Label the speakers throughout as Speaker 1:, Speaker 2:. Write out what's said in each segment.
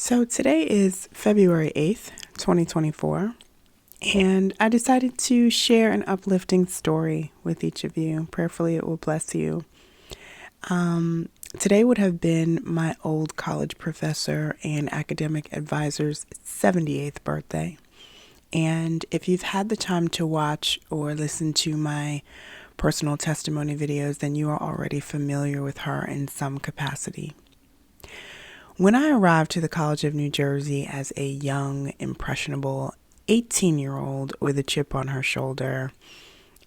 Speaker 1: So today is February 8th, 2024, and I decided to share an uplifting story with each of you. Prayerfully, it will bless you. Today would have been my old college professor and academic advisor's 78th birthday. And if you've had the time to watch or listen to my personal testimony videos, then you are already familiar with her in some capacity. When I arrived to the College of New Jersey as a young, impressionable 18-year-old with a chip on her shoulder,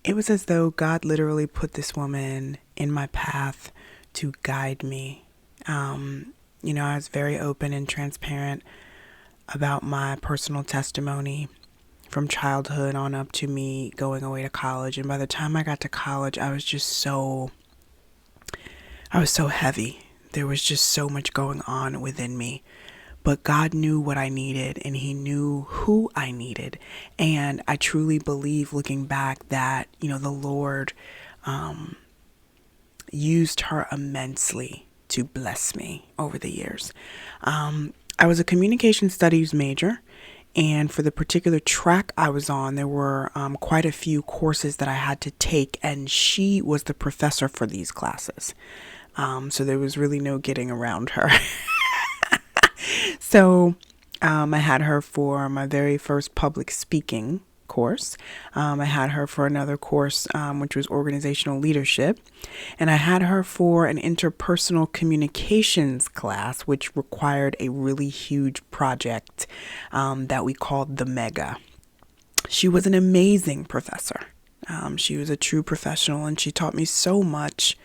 Speaker 1: it was as though God literally put this woman in my path to guide me. I was very open and transparent about my personal testimony from childhood on up to me going away to college. And by the time I got to college, I was so heavy. There was just so much going on within me. But God knew what I needed and He knew who I needed. And I truly believe, looking back, that, the Lord used her immensely to bless me over the years. I was a communication studies major. And for the particular track I was on, there were quite a few courses that I had to take. And she was the professor for these classes. So there was really no getting around her. So I had her for my very first public speaking course. I had her for another course, which was organizational leadership. And I had her for an interpersonal communications class, which required a really huge project that we called the Mega. She was an amazing professor. She was a true professional, and she taught me so much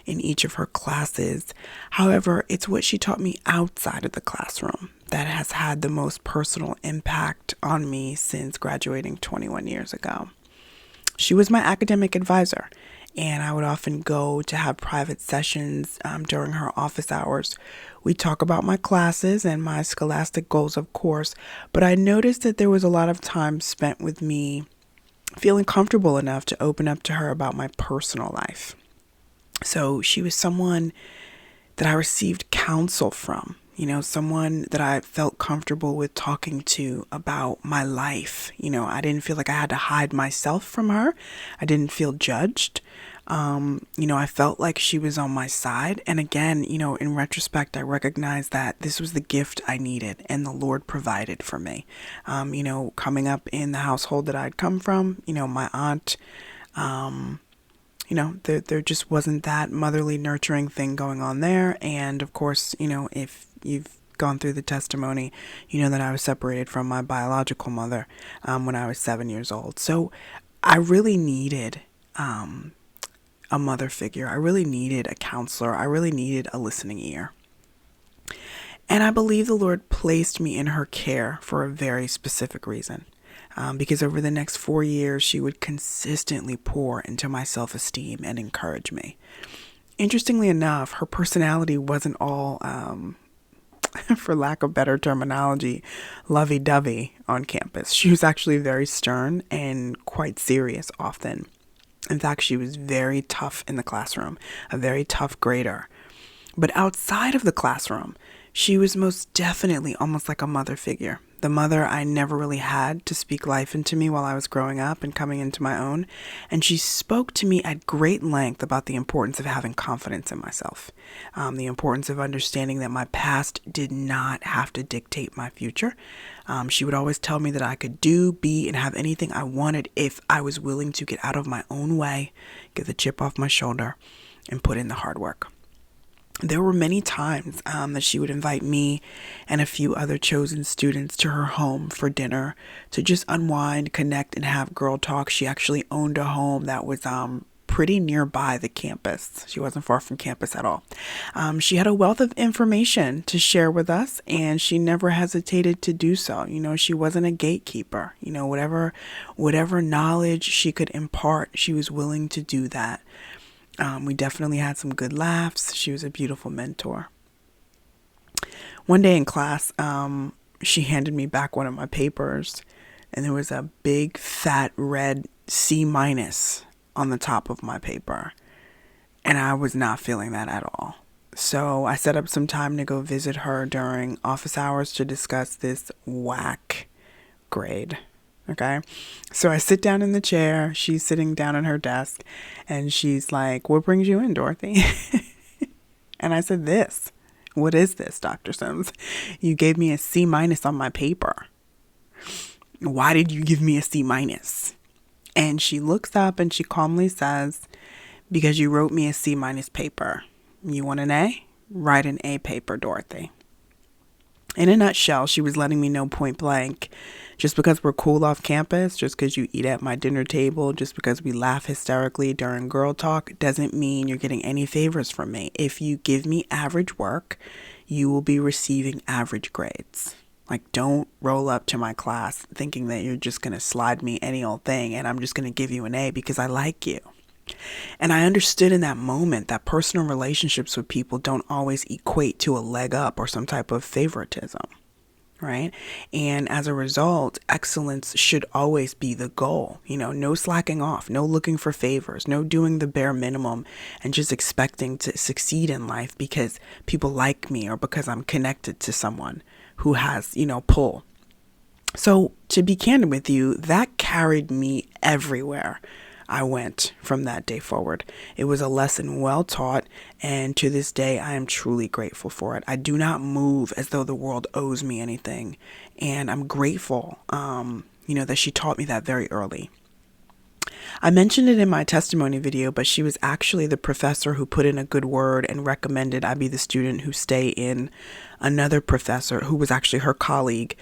Speaker 1: in each of her classes. However, it's what she taught me outside of the classroom that has had the most personal impact on me since graduating 21 years ago. She was my academic advisor, and I would often go to have private sessions during her office hours. We'd talk about my classes and my scholastic goals, of course, but I noticed that there was a lot of time spent with me feeling comfortable enough to open up to her about my personal life. So she was someone that I received counsel from, someone that I felt comfortable with talking to about my life. I didn't feel like I had to hide myself from her. I didn't feel judged. I felt like she was on my side. And again, in retrospect, I recognized that this was the gift I needed and the Lord provided for me. Coming up in the household that I'd come from, my aunt, there just wasn't that motherly nurturing thing going on there. And of course, if you've gone through the testimony, you know that I was separated from my biological mother when I was 7 years old. So I really needed a mother figure. I really needed a counselor. I really needed a listening ear. And I believe the Lord placed me in her care for a very specific reason. Because over the next 4 years, she would consistently pour into my self-esteem and encourage me. Interestingly enough, her personality wasn't all, for lack of better terminology, lovey-dovey on campus. She was actually very stern and quite serious often. In fact, she was very tough in the classroom, a very tough grader. But outside of the classroom, she was most definitely almost like a mother figure. The mother I never really had to speak life into me while I was growing up and coming into my own. And she spoke to me at great length about the importance of having confidence in myself, the importance of understanding that my past did not have to dictate my future. She would always tell me that I could do, be, and have anything I wanted if I was willing to get out of my own way, get the chip off my shoulder, and put in the hard work. There were many times that she would invite me and a few other chosen students to her home for dinner to just unwind, connect, and have girl talk. She actually owned a home that was pretty nearby the campus. She wasn't far from campus at all. She had a wealth of information to share with us, and she never hesitated to do so. She wasn't a gatekeeper. Whatever knowledge she could impart, she was willing to do that. We definitely had some good laughs. She was a beautiful mentor. One day in class, she handed me back one of my papers, and there was a big, fat, red C- on the top of my paper. And I was not feeling that at all. So I set up some time to go visit her during office hours to discuss this whack grade. Okay. So I sit down in the chair. She's sitting down at her desk and she's like, "What brings you in, Dorothy?" And I said, "This. What is this, Dr. Sims? You gave me a C minus on my paper. Why did you give me a C minus?" And she looks up and she calmly says, "Because you wrote me a C minus paper. You want an A? Write an A paper, Dorothy." In a nutshell, she was letting me know point blank, just because we're cool off campus, just because you eat at my dinner table, just because we laugh hysterically during girl talk, doesn't mean you're getting any favors from me. If you give me average work, you will be receiving average grades. Like, don't roll up to my class thinking that you're just going to slide me any old thing and I'm just going to give you an A because I like you. And I understood in that moment that personal relationships with people don't always equate to a leg up or some type of favoritism, right? And as a result, excellence should always be the goal. No slacking off, no looking for favors, no doing the bare minimum and just expecting to succeed in life because people like me or because I'm connected to someone who has, pull. So to be candid with you, that carried me everywhere I went from that day forward. It was a lesson well taught, and to this day, I am truly grateful for it. I do not move as though the world owes me anything, and I'm grateful, that she taught me that very early. I mentioned it in my testimony video, but she was actually the professor who put in a good word and recommended I be the student who stay in another professor who was actually her colleague,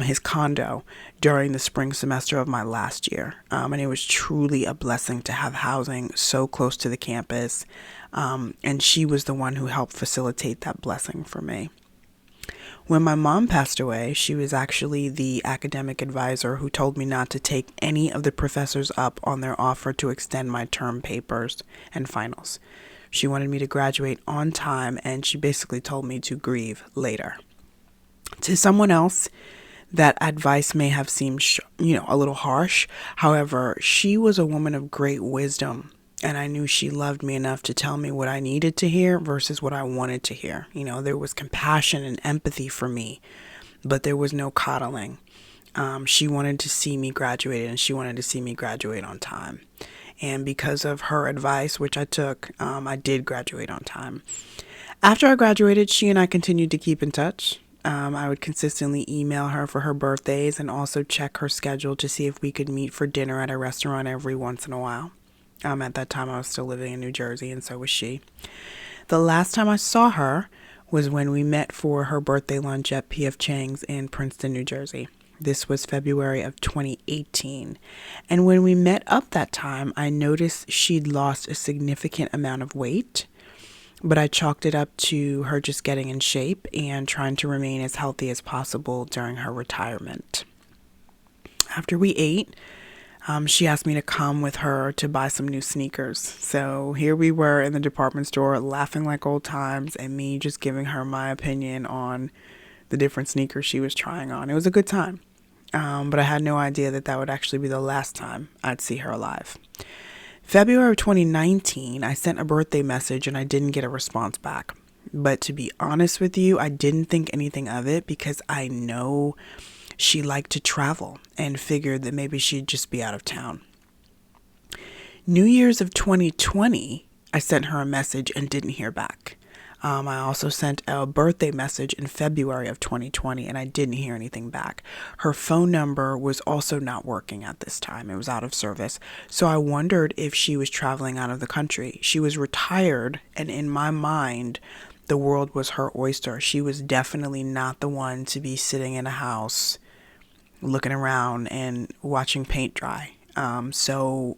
Speaker 1: his condo during the spring semester of my last year. And it was truly a blessing to have housing so close to the campus. And she was the one who helped facilitate that blessing for me. When my mom passed away, she was actually the academic advisor who told me not to take any of the professors up on their offer to extend my term papers and finals. She wanted me to graduate on time, and she basically told me to grieve later. To someone else, that advice may have seemed, a little harsh. However, she was a woman of great wisdom. And I knew she loved me enough to tell me what I needed to hear versus what I wanted to hear. There was compassion and empathy for me, but there was no coddling. She wanted to see me graduate, and she wanted to see me graduate on time. And because of her advice, which I took, I did graduate on time. After I graduated, she and I continued to keep in touch. I would consistently email her for her birthdays and also check her schedule to see if we could meet for dinner at a restaurant every once in a while. At that time, I was still living in New Jersey, and so was she. The last time I saw her was when we met for her birthday lunch at P.F. Chang's in Princeton, New Jersey. This was February of 2018. And when we met up that time, I noticed she'd lost a significant amount of weight, but I chalked it up to her just getting in shape and trying to remain as healthy as possible during her retirement. After we ate, she asked me to come with her to buy some new sneakers. So here we were in the department store laughing like old times and me just giving her my opinion on the different sneakers she was trying on. It was a good time. But I had no idea that would actually be the last time I'd see her alive. February of 2019, I sent a birthday message and I didn't get a response back. But to be honest with you, I didn't think anything of it because I know she liked to travel and figured that maybe she'd just be out of town. New Year's of 2020, I sent her a message and didn't hear back. I also sent a birthday message in February of 2020 and I didn't hear anything back. Her phone number was also not working at this time. It was out of service. So I wondered if she was traveling out of the country. She was retired, and in my mind, the world was her oyster. She was definitely not the one to be sitting in a house looking around and watching paint dry. So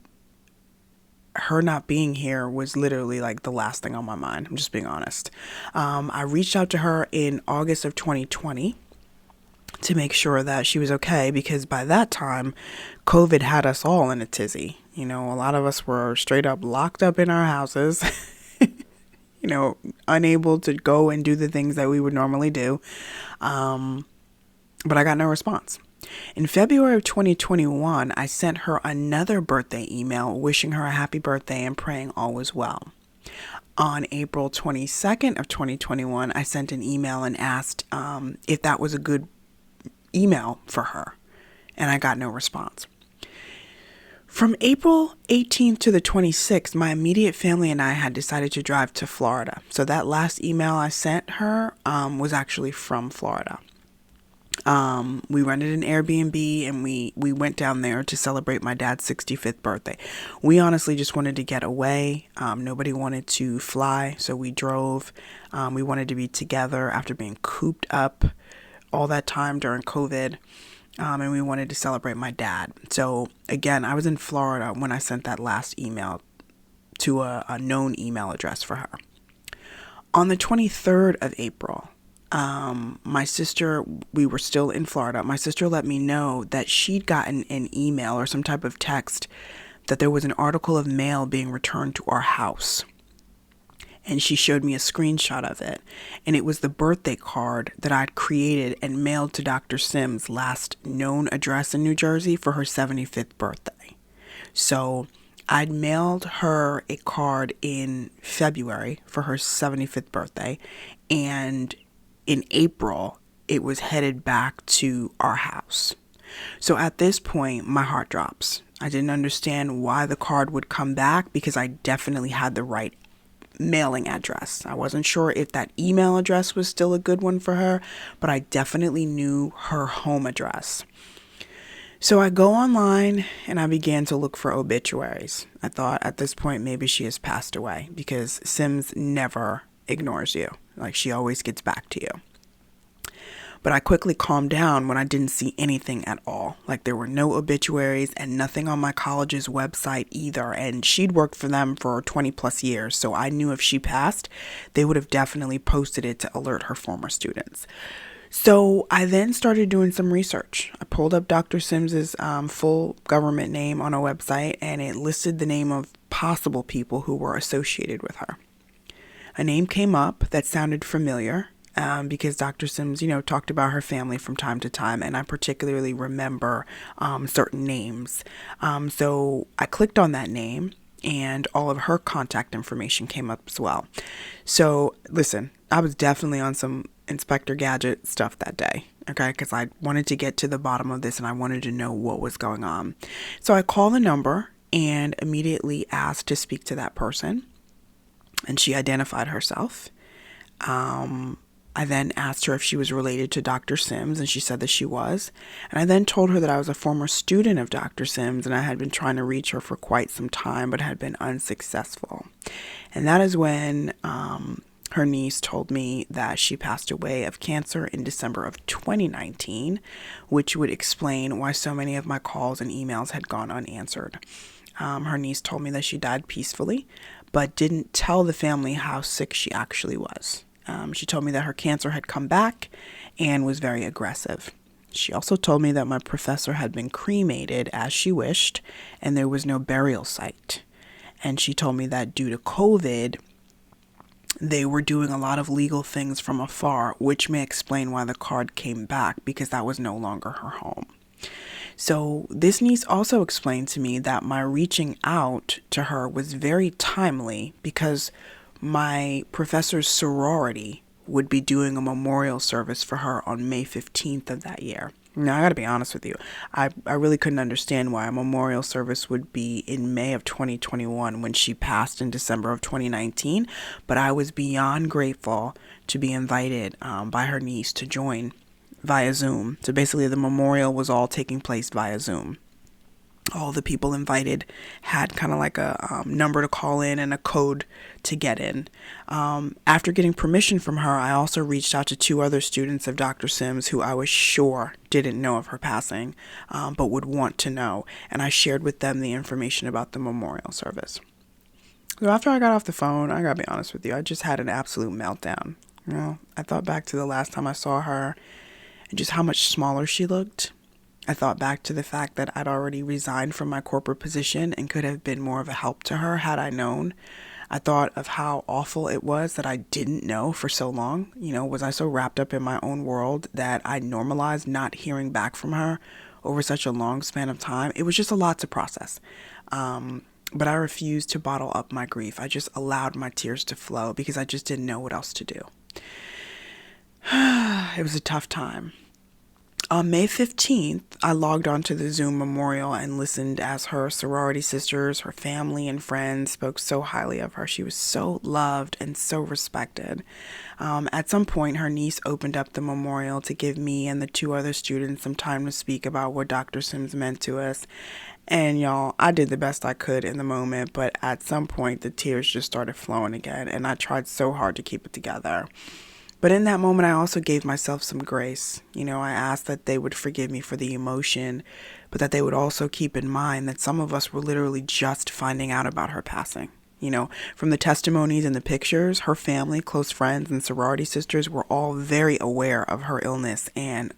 Speaker 1: her not being here was literally like the last thing on my mind. I'm just being honest. I reached out to her in August of 2020 to make sure that she was okay, because by that time, COVID had us all in a tizzy. A lot of us were straight up locked up in our houses, unable to go and do the things that we would normally do. But I got no response. In February of 2021, I sent her another birthday email wishing her a happy birthday and praying all was well. On April 22nd of 2021, I sent an email and asked if that was a good email for her, and I got no response. From April 18th to the 26th, my immediate family and I had decided to drive to Florida. So that last email I sent her was actually from Florida. We rented an Airbnb and we went down there to celebrate my dad's 65th birthday. We honestly just wanted to get away. Nobody wanted to fly, so we drove. We wanted to be together after being cooped up all that time during COVID. And we wanted to celebrate my dad. So again, I was in Florida when I sent that last email to a known email address for her. On the 23rd of April, my sister, we were still in Florida. My sister let me know that she'd gotten an email or some type of text that there was an article of mail being returned to our house. And she showed me a screenshot of it. And it was the birthday card that I'd created and mailed to Dr. Sims' last known address in New Jersey for her 75th birthday. So I'd mailed her a card in February for her 75th birthday. And in April, it was headed back to our house. So at this point, my heart drops. I didn't understand why the card would come back because I definitely had the right mailing address. I wasn't sure if that email address was still a good one for her, but I definitely knew her home address. So I go online and I began to look for obituaries. I thought at this point maybe she has passed away because Sims never ignores you. Like, she always gets back to you. But I quickly calmed down when I didn't see anything at all. Like, there were no obituaries and nothing on my college's website either. And she'd worked for them for 20 plus years. So I knew if she passed, they would have definitely posted it to alert her former students. So I then started doing some research. I pulled up Dr. Sims's full government name on a website, and it listed the name of possible people who were associated with her. A name came up that sounded familiar. Because Dr. Sims, talked about her family from time to time, and I particularly remember certain names. So I clicked on that name, and all of her contact information came up as well. So listen, I was definitely on some Inspector Gadget stuff that day, okay, because I wanted to get to the bottom of this, and I wanted to know what was going on. So I called the number and immediately asked to speak to that person, and she identified herself. I then asked her if she was related to Dr. Sims, and she said that she was. And I then told her that I was a former student of Dr. Sims, and I had been trying to reach her for quite some time, but had been unsuccessful. And that is when her niece told me that she passed away of cancer in December of 2019, which would explain why so many of my calls and emails had gone unanswered. Her niece told me that she died peacefully, but didn't tell the family how sick she actually was. She told me that her cancer had come back and was very aggressive. She also told me that my professor had been cremated as she wished, and there was no burial site. And she told me that due to COVID, they were doing a lot of legal things from afar, which may explain why the card came back, because that was no longer her home. So this niece also explained to me that my reaching out to her was very timely because my professor's sorority would be doing a memorial service for her on May 15th of that year. Now, I gotta be honest with you. I really couldn't understand why a memorial service would be in May of 2021 when she passed in December of 2019, but I was beyond grateful to be invited by her niece to join via Zoom. So basically the memorial was all taking place via Zoom. All the people invited had kind of like a number to call in and a code to get in. After getting permission from her, I also reached out to 2 other students of Dr. Sims who I was sure didn't know of her passing, but would want to know. And I shared with them the information about the memorial service. So after I got off the phone, I gotta be honest with you, I just had an absolute meltdown. I thought back to the last time I saw her and just how much smaller she looked. I thought back to the fact that I'd already resigned from my corporate position and could have been more of a help to her had I known. I thought of how awful it was that I didn't know for so long. Was I so wrapped up in my own world that I normalized not hearing back from her over such a long span of time? It was just a lot to process. But I refused to bottle up my grief. I just allowed my tears to flow because I just didn't know what else to do. It was a tough time. On May 15th, I logged onto the Zoom memorial and listened as her sorority sisters, her family, and friends spoke so highly of her. She was so loved and so respected. At some point, her niece opened up the memorial to give me and the two other students some time to speak about what Dr. Sims meant to us. And y'all, I did the best I could in the moment, but at some point, the tears just started flowing again, and I tried so hard to keep it together. But in that moment, I also gave myself some grace. I asked that they would forgive me for the emotion, but that they would also keep in mind that some of us were literally just finding out about her passing. From the testimonies and the pictures, her family, close friends, and sorority sisters were all very aware of her illness and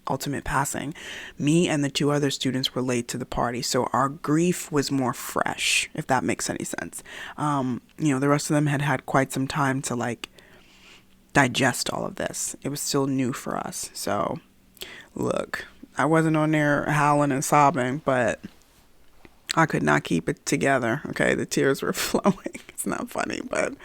Speaker 1: ultimate passing. Me and the two other students were late to the party, so our grief was more fresh, if that makes any sense. The rest of them had had quite some time to digest all of this. It was still new for us. So, look, I wasn't on there howling and sobbing, but I could not keep it together. Okay, the tears were flowing. It's not funny, but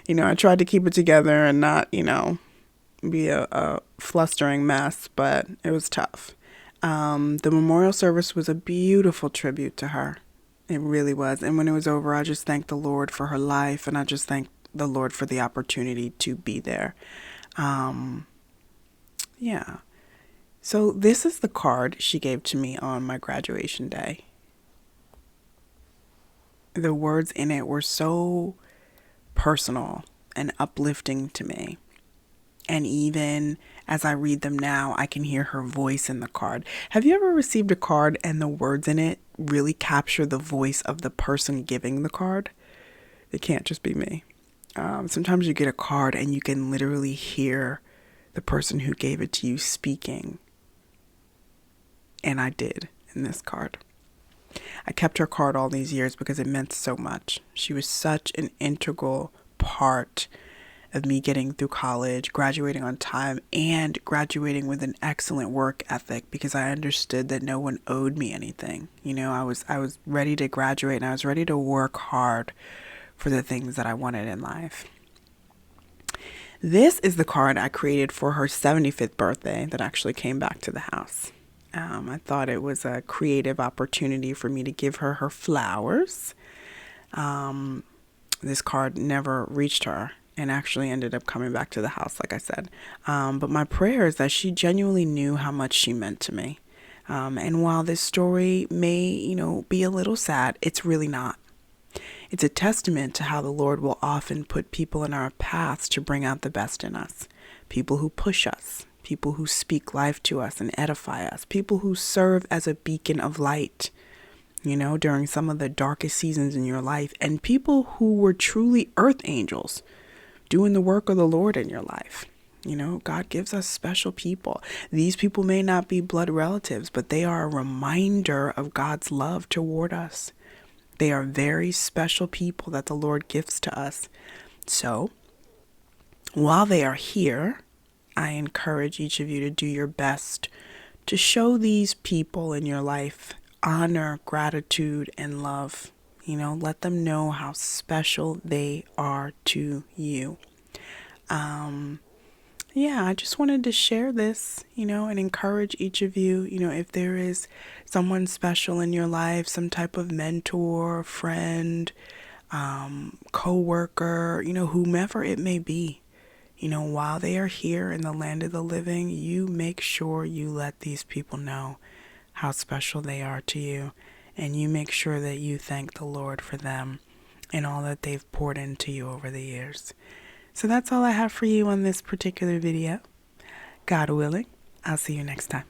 Speaker 1: I tried to keep it together and not, be a flustering mess, but it was tough. The memorial service was a beautiful tribute to her. It really was. And when it was over, I just thanked the Lord for her life, and I just thanked the Lord for the opportunity to be there. Yeah. So this is the card she gave to me on my graduation day. The words in it were so personal and uplifting to me. And even as I read them now, I can hear her voice in the card. Have you ever received a card and the words in it really capture the voice of the person giving the card? It can't just be me. Sometimes you get a card and you can literally hear the person who gave it to you speaking. And I did in this card. I kept her card all these years because it meant so much. She was such an integral part of me getting through college, graduating on time, and graduating with an excellent work ethic because I understood that no one owed me anything. I was ready to graduate and I was ready to work hard for the things that I wanted in life. This is the card I created for her 75th birthday that actually came back to the house. I thought it was a creative opportunity for me to give her flowers. This card never reached her and actually ended up coming back to the house, like I said. But my prayer is that she genuinely knew how much she meant to me. And while this story may, be a little sad, it's really not. It's a testament to how the Lord will often put people in our paths to bring out the best in us. People who push us, people who speak life to us and edify us, people who serve as a beacon of light, during some of the darkest seasons in your life, and people who were truly earth angels doing the work of the Lord in your life. God gives us special people. These people may not be blood relatives, but they are a reminder of God's love toward us. They are very special people that the Lord gives to us. So, while they are here, I encourage each of you to do your best to show these people in your life honor, gratitude, and love. Let them know how special they are to you. I just wanted to share this, and encourage each of you, if there is someone special in your life, some type of mentor, friend, co-worker, whomever it may be, while they are here in the land of the living, you make sure you let these people know how special they are to you, and you make sure that you thank the Lord for them and all that they've poured into you over the years. So that's all I have for you on this particular video. God willing, I'll see you next time.